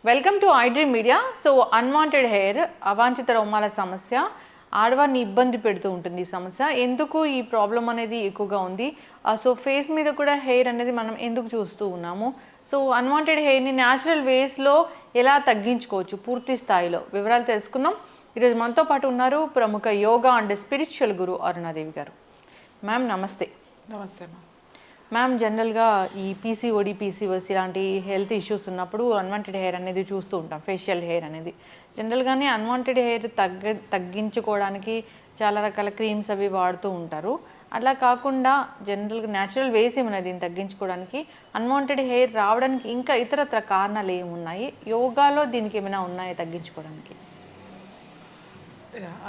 Welcome to iDream media. So unwanted hair, అవాంఛిత రోమాల సమస్య ఆడవారిని ఇబ్బంది పెడుతూ ఉంటుంది. ఈ సమస్య ఎందుకు ఈ ప్రాబ్లం అనేది ఎక్కువగా ఉంది. సో ఫేస్ మీద కూడా హెయిర్ అనేది మనం ఎందుకు చూస్తూ ఉన్నాము. సో అన్వాంటెడ్ హెయిర్ని న్యాచురల్ వేస్లో ఎలా తగ్గించుకోవచ్చు పూర్తి స్థాయిలో వివరాలు తెలుసుకుందాం. ఈరోజు మనతో పాటు ఉన్నారు ప్రముఖ యోగా అండ్ స్పిరిచువల్ గురు అరుణాదేవి గారు. మ్యామ్ నమస్తే. నమస్తే మ్యామ్, జనరల్గా ఈ పీసీఓడి, పీసీఓఎస్ ఇలాంటి హెల్త్ ఇష్యూస్ ఉన్నప్పుడు అన్వాంటెడ్ హెయిర్ అనేది చూస్తూ ఉంటాం. ఫేషియల్ హెయిర్ అనేది జనరల్గానే అన్వాంటెడ్ హెయిర్ తగ్గించుకోవడానికి చాలా రకాల క్రీమ్స్ అవి వాడుతూ ఉంటారు. అలా కాకుండా జనరల్గా న్యాచురల్ వేస్ ఏమైనా దీన్ని తగ్గించుకోవడానికి, అన్వాంటెడ్ హెయిర్ రావడానికి ఇంకా ఇతరత్ర కారణాలు ఏమున్నాయి, యోగాలో దీనికి ఏమైనా ఉన్నాయా తగ్గించుకోవడానికి?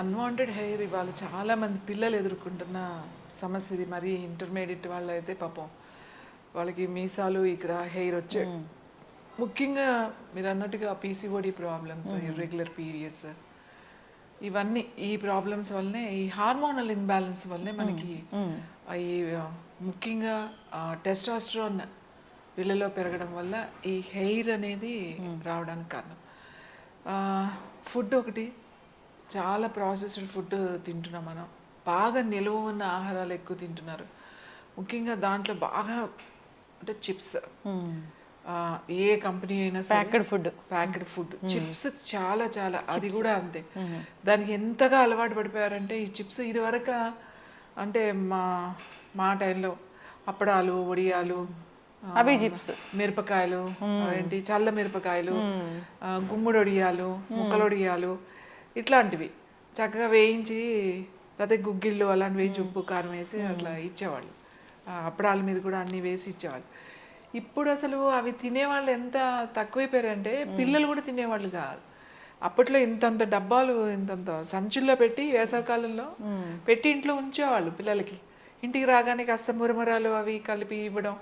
అన్వాంటెడ్ హెయిర్ ఇవాళ చాలామంది పిల్లలు ఎదుర్కొంటున్న సమస్య ఇది. మరి ఇంటర్మీడియట్ వాళ్ళు అయితే పాపం వాళ్ళకి మీసాలు ఇక్కడ హెయిర్ వచ్చే, ముఖ్యంగా మీరు అన్నట్టుగా పీసీఓడి ప్రాబ్లమ్స్, ఇర్రెగ్యులర్ పీరియడ్స్, ఇవన్నీ ఈ ప్రాబ్లమ్స్ వల్లనే, ఈ హార్మోనల్ ఇన్బ్యాలెన్స్ వల్లనే మనకి ఈ ముఖ్యంగా టెస్టోస్టెరాన్ వీళ్ళలో పెరగడం వల్ల ఈ హెయిర్ అనేది రావడానికి కారణం. ఫుడ్ ఒకటి, చాలా ప్రాసెస్డ్ ఫుడ్ తింటున్నాం మనం. బాగా నిల్వ ఉన్న ఆహారాలు ఎక్కువ తింటున్నారు. ముఖ్యంగా దాంట్లో బాగా అంటే చిప్స్, ఏ కంపెనీ అయినా ప్యాకెడ్ ఫుడ్ చిప్స్ చాలా చాలా, అది కూడా అంతే. దానికి ఎంతగా అలవాటు పడిపోయారంటే ఈ చిప్స్. ఇది వరకు అంటే మా టైంలో అప్పడాలు, వడియాలు, అవి చిప్స్, మిరపకాయలు, ఏంటి చల్ల మిరపకాయలు, గుమ్మడి వడియాలు, ముక్కల వడియాలు, ఇట్లాంటివి చక్కగా వేయించి, లేకపోతే గుగ్గిళ్ళు అలాంటివి వేయించి ఉప్పు కారం వేసి అట్లా ఇచ్చేవాళ్ళు. అప్పడాల మీద కూడా అన్నీ వేసి ఇచ్చేవాళ్ళు. ఇప్పుడు అసలు అవి తినేవాళ్ళు ఎంత తక్కువైపోయారంటే పిల్లలు కూడా తినేవాళ్ళు కాదు. అప్పట్లో ఇంతంత డబ్బాలు, ఇంతంత సంచుల్లో పెట్టి వేసవకాలంలో పెట్టి ఇంట్లో ఉంచేవాళ్ళు పిల్లలకి. ఇంటికి రాగానే కాస్త మురమరాలు అవి కలిపి ఇవ్వడం,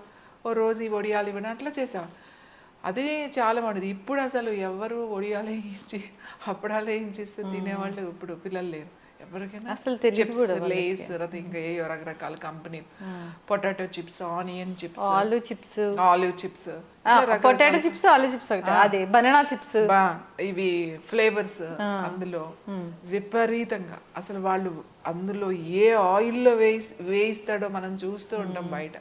ఓ రోజు ఈ వడియాలు ఇవ్వడం, అట్లా చేసేవాళ్ళు. అదే చాలా బాగుండేది. ఇప్పుడు అసలు ఎవరు వడియాలు వేయించి అప్పడాలు వేయించిస్తే తినేవాళ్ళు ఇప్పుడు పిల్లలు లేరు. ఎవరికైనా అసలు లేస్, ఇంకా ఏ రకరకాల company, potato chips, onion chips, olive chips, potato chips, olive chips, అదే బనానా చిప్స్, ఇవి ఫ్లేవర్స్ అందులో విపరీతంగా. అసలు వాళ్ళు అందులో ఏ ఆయిల్లో వేయిస్తాడో మనం చూస్తూ ఉంటాం బయట.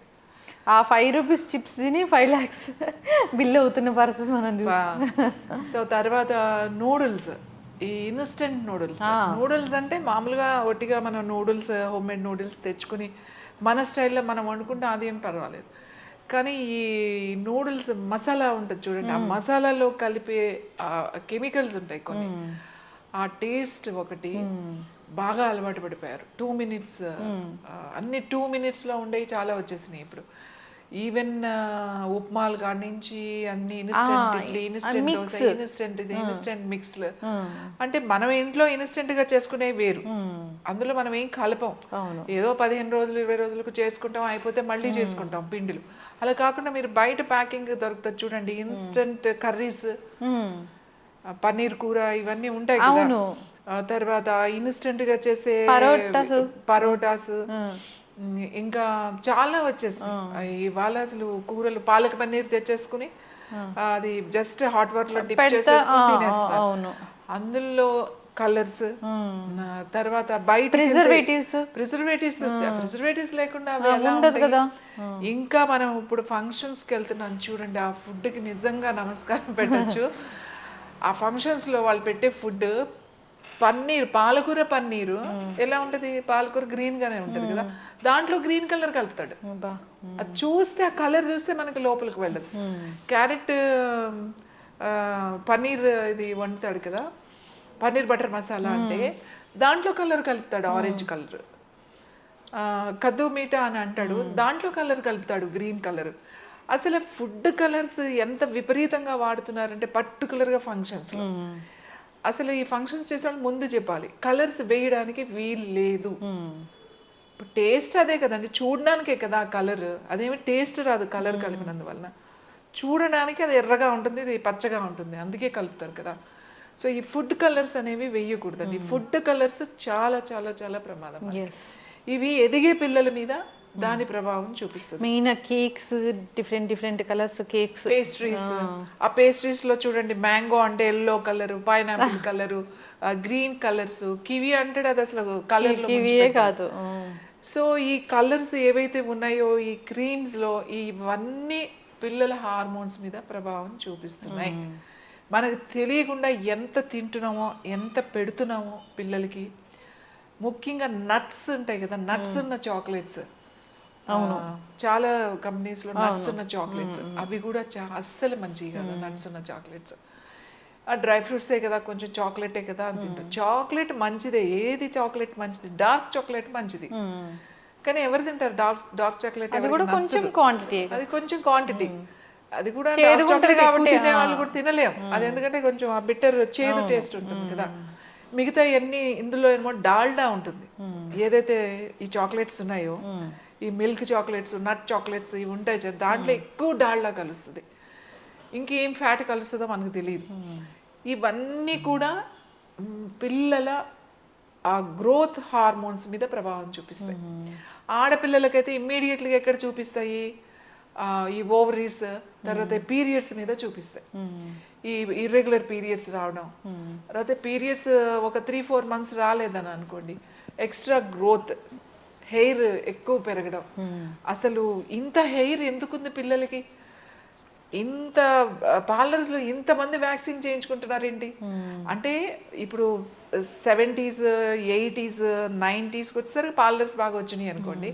ఆ 5 రూపీస్ చిప్స్ తిని 5 lakhs బిల్ అవుతున్న పరిస్థితి మనం. సో తర్వాత నూడిల్స్, ఈ ఇన్స్టెంట్ నూడిల్స్ అంటే మామూలుగా ఒట్టిగా మనం నూడిల్స్, హోమ్ మేడ్ నూడిల్స్ తెచ్చుకుని మన స్టైల్లో మనం వండుకుంటే అది ఏం పర్వాలేదు. కానీ ఈ నూడిల్స్ మసాలా ఉంటుంది చూడండి, ఆ మసాలాలో కలిపే కెమికల్స్ ఉంటాయి కొన్ని. ఆ టేస్ట్ ఒకటి బాగా అలవాటు పడిపోయారు. 2 minutes, అన్ని 2 minutesలో ఉండేవి చాలా వచ్చేసినాయి ఇప్పుడు. ఈవెన్ ఉప్మాలు కాడి నుంచి అన్ని instant idli, instant dosa, instant ఇది, ఇన్స్టెంట్ మిక్స్లు. అంటే మనం ఇంట్లో ఇన్స్టెంట్ గా చేసుకునే వేరు, అందులో మనం ఏం కలపం. ఏదో 15 రోజులు 20 రోజులకు చేసుకుంటాం, అయిపోతే మళ్ళీ చేసుకుంటాం పిండిలు. అలా కాకుండా మీరు బయట ప్యాకింగ్ దొరుకుతుంది చూడండి, ఇన్స్టెంట్ కర్రీస్, పన్నీర్ కూర, ఇవన్నీ ఉంటాయి కదా. తర్వాత ఇన్స్టెంట్ గా చేసే పరోటాస్, ఇంకా చాలా వచ్చేసాయి ఇవాళ. అసలు కూరలు, పాలక పన్నీర్ తెచ్చేసుకుని అది జస్ట్ హాట్ వాటర్ లో డిప్ చేసేసుకుని తినేస్తారు. అందులో కలర్స్, తర్వాత బయట ప్రిజర్వేటివ్స్ లేకుండా అవి ఎలా ఉంటాయి. ఇంకా మనం ఇప్పుడు ఫంక్షన్స్ కి వెళ్తున్నాం చూడండి, ఆ ఫుడ్ కి నిజంగా నమస్కారం పెట్టచ్చు. ఆ ఫంక్షన్స్ లో వాళ్ళు పెట్టే ఫుడ్, పన్నీర్, పాలకూర పన్నీరు ఎలా ఉంటది, పాలకూర గ్రీన్ గానే ఉంటది కదా, దాంట్లో గ్రీన్ కలర్ కలుపుతాడు. అది చూస్తే, ఆ కలర్ చూస్తే మనకి లోపలికి వెళ్ళదు. క్యారెట్ పన్నీర్ ఇది వండుతాడు కదా, పన్నీర్ బటర్ మసాలా అంటే దాంట్లో కలర్ కలుపుతాడు, ఆరెంజ్ కలర్. కద్దు మీఠా అని అంటాడు, దాంట్లో కలర్ కలుపుతాడు, గ్రీన్ కలర్. అసలు ఫుడ్ కలర్స్ ఎంత విపరీతంగా వాడుతున్నారంటే పర్టికులర్గా ఫంక్షన్స్. అసలు ఈ ఫంక్షన్స్ చేసేవాళ్ళు ముందు చెప్పాలి, కలర్స్ వేయడానికి వీలు లేదు. టేస్ట్ అదే కదండి, చూడడానికే కదా ఆ కలర్. అదేమి టేస్ట్ రాదు కలర్ కలిపినందువలన. చూడడానికి అది ఎర్రగా ఉంటుంది, ఇది పచ్చగా ఉంటుంది, అందుకే కలుపుతారు కదా. సో ఈ ఫుడ్ కలర్స్ అనేవి వేయకూడదండి. ఫుడ్ కలర్స్ చాలా చాలా చాలా ప్రమాదం. ఇవి ఎదిగే పిల్లల మీద దాని ప్రభావం చూపిస్తుంది. Main cakes, different colours cakes, pastries, ఆ పేస్ట్రీస్ లో చూడండి మ్యాంగో అంటే yellow colour, pineapple colour, green colours, kiwi అంటే అది అసలు కలర్ లో ఇవే కాదు. సో ఈ కలర్స్ ఏవైతే ఉన్నాయో ఈ క్రీమ్స్ లో ఇవన్నీ పిల్లల హార్మోన్స్ మీద ప్రభావం చూపిస్తున్నాయి. మనకు తెలియకుండా ఎంత తింటున్నామో ఎంత పెడుతున్నామో పిల్లలకి, ముఖ్యంగా నట్స్ ఉంటాయి కదా, నట్స్ ఉన్న చాక్లెట్స్, చాలా కంపెనీస్ లో నట్స్ ఉన్న చాక్లెట్స్, అవి కూడా అస్సలు మంచివి కదా. నట్స్ ఉన్న చాక్లెట్స్, ఆ డ్రై ఫ్రూట్సే కదా, కొంచెం చాక్లెటే కదా అని తింటాం. చాక్లెట్ మంచిదే, ఏది చాక్లెట్ మంచిది, డార్క్ చాక్లెట్ మంచిది, కానీ ఎవరు తింటారు డార్క్ చాక్లెట్? అది కూడా కొంచెం క్వాంటిటీ, అది కొంచెం క్వాంటిటీ, అది కూడా డార్క్ చాక్లెట్ ఎక్కువ తినే వాళ్ళు కూడా తినలేం. అది ఎందుకంటే కొంచెం ఆ బిట్టర్ చేదు టేస్ట్ ఉంటుంది కదా. మిగతా అన్ని ఇందులో ఏమో డాల్డా ఉంటుంది. ఏదైతే ఈ చాక్లెట్స్ ఉన్నాయో, ఈ మిల్క్ చాక్లెట్స్, నట్ చాక్లెట్స్ ఇవి ఉంటాయి, దాంట్లో ఎక్కువ డాల్డా కలుస్తుంది. ఇంకేం ఫ్యాట్ కలుస్తుందో మనకు తెలియదు. ఇవన్నీ కూడా పిల్లల ఆ గ్రోత్ హార్మోన్స్ మీద ప్రభావం చూపిస్తాయి. ఆడపిల్లలకైతే ఇమ్మీడియట్గా ఎక్కడ చూపిస్తాయి? ఈ ఓవరీస్, తర్వాత పీరియడ్స్ మీద చూపిస్తాయి. ఈ ఇర్రెగ్యులర్ పీరియడ్స్ రావడం, తర్వాత పీరియడ్స్ ఒక 3-4 months రాలేదని అనుకోండి, ఎక్స్ట్రా గ్రోత్, హెయిర్ ఎక్కువ పెరగడం. అసలు ఇంత హెయిర్ ఎందుకుంది పిల్లలకి? ఇంత పార్లర్స్లో ఇంతమంది వ్యాక్సిన్ చేయించుకుంటున్నారు ఏంటి అంటే, ఇప్పుడు 70s, 80s, 90s వచ్చేసరికి పార్లర్స్ బాగా వచ్చినాయి అనుకోండి,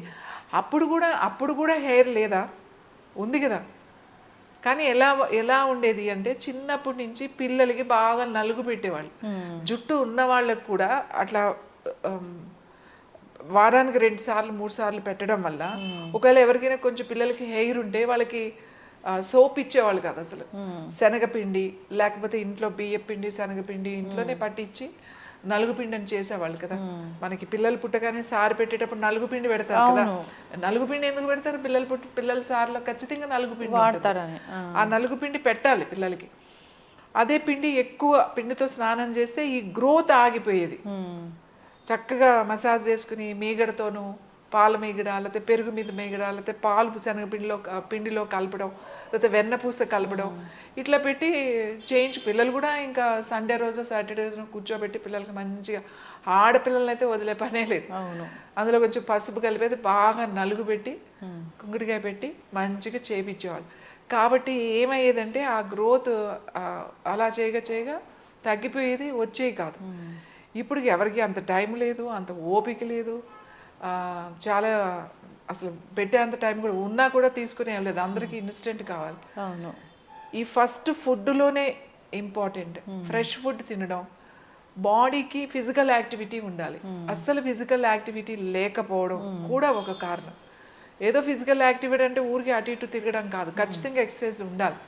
అప్పుడు కూడా హెయిర్ లేదా? ఉంది కదా. కానీ ఎలా ఉండేది అంటే, చిన్నప్పటి నుంచి పిల్లలకి బాగా నలుగు పెట్టేవాళ్ళు. జుట్టు ఉన్న వాళ్ళకు కూడా అట్లా వారానికి 2 సార్లు 3 సార్లు పెట్టడం వల్ల, ఒకవేళ ఎవరికైనా కొంచెం పిల్లలకి హెయిర్ ఉంటే వాళ్ళకి సోప్ ఇచ్చేవాళ్ళు కాదు అసలు. శనగపిండి లేకపోతే ఇంట్లో బియ్యపిండి, శనగపిండి ఇంట్లోనే పట్టించి నలుగుపిండి అని చేసేవాళ్ళు కదా. మనకి పిల్లలు పుట్టగానే సారు పెట్టేటప్పుడు నలుగుపిండి పెడతారు కదా. నలుగుపిండి ఎందుకు పెడతారు? పిల్లల సారులో ఖచ్చితంగా నలుగుపిండి వాడతారని. ఆ నలుగుపిండి పెట్టాలి పిల్లలకి. అదే పిండి ఎక్కువ పిండితో స్నానం చేస్తే ఈ గ్రోత్ ఆగిపోయేది. చక్కగా మసాజ్ చేసుకుని మీగడతోనూ, పాల మీగడ, లేకపోతే పెరుగు మీద మీగడ, లేకపోతే పాలు పిండిలో కలపడం, లేకపోతే వెన్నపూస కలపడం, ఇట్లా పెట్టి పిల్లలు కూడా ఇంకా సండే రోజు సాటర్డే రోజు కూర్చోబెట్టి పిల్లలకి మంచిగా, ఆడపిల్లలని అయితే వదిలే పనే లేదు. అందులో కొంచెం పసుపు కలిపేది బాగా నలుగు పెట్టి, కుంకుడికాయ పెట్టి మంచిగా చేపించేవాళ్ళు. కాబట్టి ఏమయ్యేదంటే ఆ గ్రోత్ అలా చేయగా తగ్గిపోయేది, వచ్చేవి కాదు. ఇప్పుడు ఎవరికి అంత టైం లేదు, అంత ఓపిక లేదు. చాలా అసలు పెట్టే అంత టైం కూడా ఉన్నా కూడా తీసుకునే లేదు. అందరికీ ఇన్స్టెంట్ కావాలి. ఈ ఫస్ట్ ఫుడ్లోనే ఇంపార్టెంట్. ఫ్రెష్ ఫుడ్ తినడం, బాడీకి ఫిజికల్ యాక్టివిటీ ఉండాలి. అస్సలు ఫిజికల్ యాక్టివిటీ లేకపోవడం కూడా ఒక కారణం. ఏదో ఫిజికల్ యాక్టివిటీ అంటే ఊరికి అటు ఇటు తిరగడం కాదు, ఖచ్చితంగా ఎక్సర్సైజ్ ఉండాలి.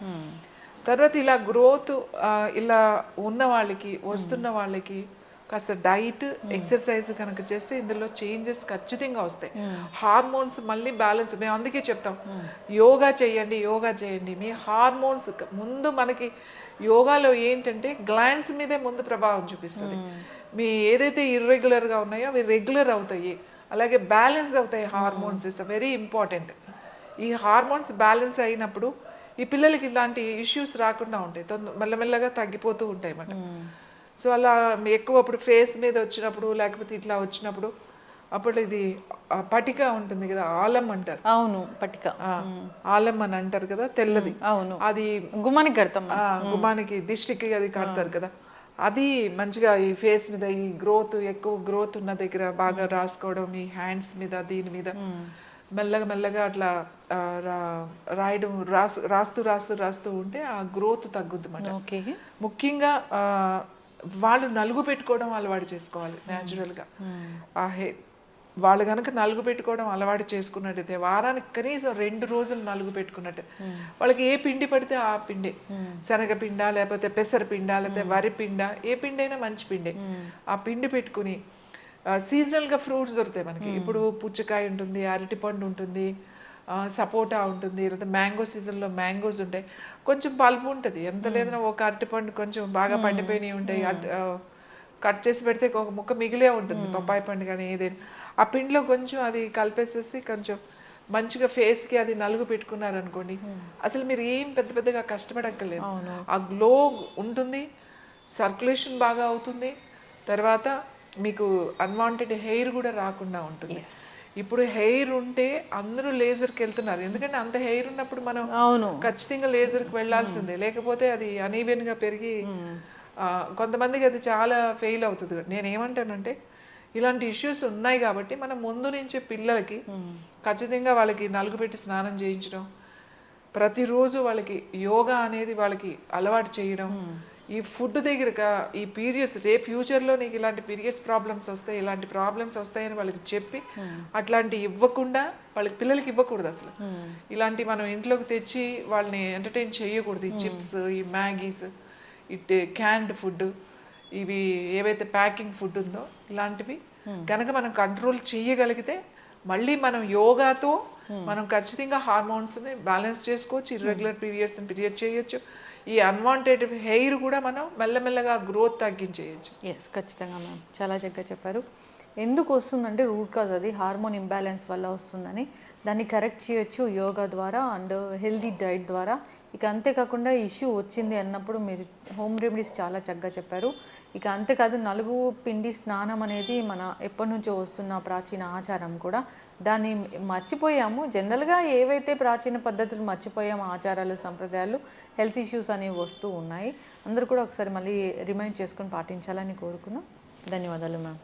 తర్వాత ఇలా గ్రోత్ ఇలా ఉన్న వాళ్ళకి, వస్తున్న వాళ్ళకి కాస్త డైట్, ఎక్సర్సైజ్ కనుక చేస్తే ఇందులో చేంజెస్ ఖచ్చితంగా వస్తాయి. హార్మోన్స్ మళ్ళీ బ్యాలెన్స్. మేము అందుకే చెప్తాం, యోగా చేయండి. మీ హార్మోన్స్ ముందు, మనకి యోగాలో ఏంటంటే గ్లాండ్స్ మీదే ముందు ప్రభావం చూపిస్తుంది. మీ ఏదైతే ఇర్రెగ్యులర్గా ఉన్నాయో అవి రెగ్యులర్ అవుతాయి, అలాగే బ్యాలెన్స్ అవుతాయి. Hormones is very important. ఈ హార్మోన్స్ బ్యాలెన్స్ అయినప్పుడు ఈ పిల్లలకి ఇలాంటి ఇష్యూస్ రాకుండా ఉంటాయి, మెల్లమెల్లగా తగ్గిపోతూ ఉంటాయి అన్నమాట. సో అలా ఎక్కువ అప్పుడు ఫేస్ మీద వచ్చినప్పుడు, లేకపోతే ఇట్లా వచ్చినప్పుడు, అప్పుడు ఇది పటిక ఉంటుంది కదా, ఆలం అంటారు. అవును, పటిక, ఆలం అని అంటారు కదా, తెల్లది. అవును, అది గుమ్మానికి కడతాం. గుమ్మానికి, దిష్టికి అది కడతారు కదా. అది మంచిగా ఈ ఫేస్ మీద, ఈ ఎక్కువ గ్రోత్ ఉన్న దగ్గర బాగా రాసుకోవడం, ఈ హ్యాండ్స్ మీద, దీని మీద మెల్లగా అట్లా రాయడం, రాస్తూ ఉంటే ఆ గ్రోత్ తగ్గుద్ది అన్నమాట. ముఖ్యంగా వాళ్ళు నలుగు పెట్టుకోవడం అలవాటు చేసుకోవాలి న్యాచురల్గా. ఆ వాళ్ళు కనుక నలుగు పెట్టుకోవడం అలవాటు చేసుకున్నట్టయితే, వారానికి కనీసం 2 రోజులు నలుగు పెట్టుకున్నట్టే, వాళ్ళకి ఏ పిండి పడితే ఆ పిండే, శనగపిండ లేకపోతే పెసరపిండ లేకపోతే వరిపిండ, ఏ పిండి అయినా మంచి పిండే, ఆ పిండి పెట్టుకుని సీజనల్గా ఫ్రూట్స్ దొరుకుతాయి మనకి. ఇప్పుడు పుచ్చకాయ ఉంటుంది, అరటిపండు ఉంటుంది, సపోటా ఉంటుంది, లేకపోతే మ్యాంగో సీజన్లో మ్యాంగోస్ ఉంటాయి. కొంచెం పల్పు ఉంటుంది, ఎంత లేదన్నా ఒక అరటిపండు కొంచెం బాగా పండిపోయినవి ఉంటాయి, కట్ చేసి పెడితే ఒక ముక్క మిగిలే ఉంటుంది, పప్పాయి పండు కానీ ఏదైనా. ఆ పిండిలో కొంచెం అది కలిపేసేసి కొంచెం మంచిగా ఫేస్కి అది నలుగు పెట్టుకున్నారనుకోండి, అసలు మీరు ఏం పెద్ద పెద్దగా కష్టపడక్కర్లేదు. ఆ గ్లో ఉంటుంది, సర్క్యులేషన్ బాగా అవుతుంది, తర్వాత మీకు అన్వాంటెడ్ హెయిర్ కూడా రాకుండా ఉంటుంది. ఇప్పుడు హెయిర్ ఉంటే అందరూ లేజర్కి వెళ్తున్నారు, ఎందుకంటే అంత హెయిర్ ఉన్నప్పుడు మనం అవును ఖచ్చితంగా లేజర్కి వెళ్ళాల్సిందే, లేకపోతే అది అనీవెన్గా పెరిగి కొంతమందికి అది చాలా ఫెయిల్ అవుతుంది. నేను ఏమంటానంటే ఇలాంటి ఇష్యూస్ ఉన్నాయి కాబట్టి మనం ముందు నుంచే పిల్లలకి ఖచ్చితంగా వాళ్ళకి నలుగు పెట్టి స్నానం చేయించడం, ప్రతిరోజు వాళ్ళకి యోగా అనేది వాళ్ళకి అలవాటు చేయడం, ఈ ఫుడ్ దగ్గర ఈ పీరియడ్స్ రేపు ఫ్యూచర్లో నీకు ఇలాంటి పీరియడ్స్ ప్రాబ్లమ్స్ వస్తాయి, ఇలాంటి ప్రాబ్లమ్స్ వస్తాయని వాళ్ళకి చెప్పి అట్లాంటి ఇవ్వకుండా వాళ్ళకి పిల్లలకి ఇవ్వకూడదు అసలు. ఇలాంటి మనం ఇంట్లోకి తెచ్చి వాళ్ళని ఎంటర్టైన్ చేయకూడదు. ఈ చిప్స్, ఈ మ్యాగీస్, ఈ క్యాన్డ్ ఫుడ్, ఇవి ఏవైతే ప్యాకింగ్ ఫుడ్ ఉందో ఇలాంటివి కనుక మనం కంట్రోల్ చేయగలిగితే మళ్ళీ మనం యోగాతో మనం ఖచ్చితంగా హార్మోన్స్ని బ్యాలెన్స్ చేసుకోవచ్చు, ఇర్రెగ్యులర్ పీరియడ్స్ని పీరియడ్ చేయొచ్చు, ఈ అన్వాంటెడ్ హెయిర్ కూడా మనం మెల్లమెల్లగా గ్రోత్ తగ్గించేయచ్చు. ఎస్, ఖచ్చితంగా మ్యామ్, చాలా చక్కగా చెప్పారు. ఎందుకు వస్తుందంటే రూట్ కాజ్ అది హార్మోన్ ఇంబ్యాలెన్స్ వల్ల వస్తుందని, దాన్ని కరెక్ట్ చేయొచ్చు యోగా ద్వారా అండ్ హెల్దీ డైట్ ద్వారా. ఇక అంతేకాకుండా ఇష్యూ వచ్చింది అన్నప్పుడు మీరు హోమ్ రెమెడీస్ చాలా చక్కగా చెప్పారు. ఇక అంతేకాదు నలుగు పిండి స్నానం అనేది మన ఎప్పటి నుంచో వస్తున్న ప్రాచీన ఆచారం కూడా, దాన్ని మర్చిపోయాము. జనరల్గా ఏవైతే ప్రాచీన పద్ధతులు మర్చిపోయాము, ఆచారాలు సంప్రదాయాలు, హెల్త్ ఇష్యూస్ అనేవి వస్తూ ఉన్నాయి. అందరూ కూడా ఒకసారి మళ్ళీ రిమైండ్ చేసుకొని పాటించాలని కోరుకున్నాం. ధన్యవాదాలు మ్యామ్.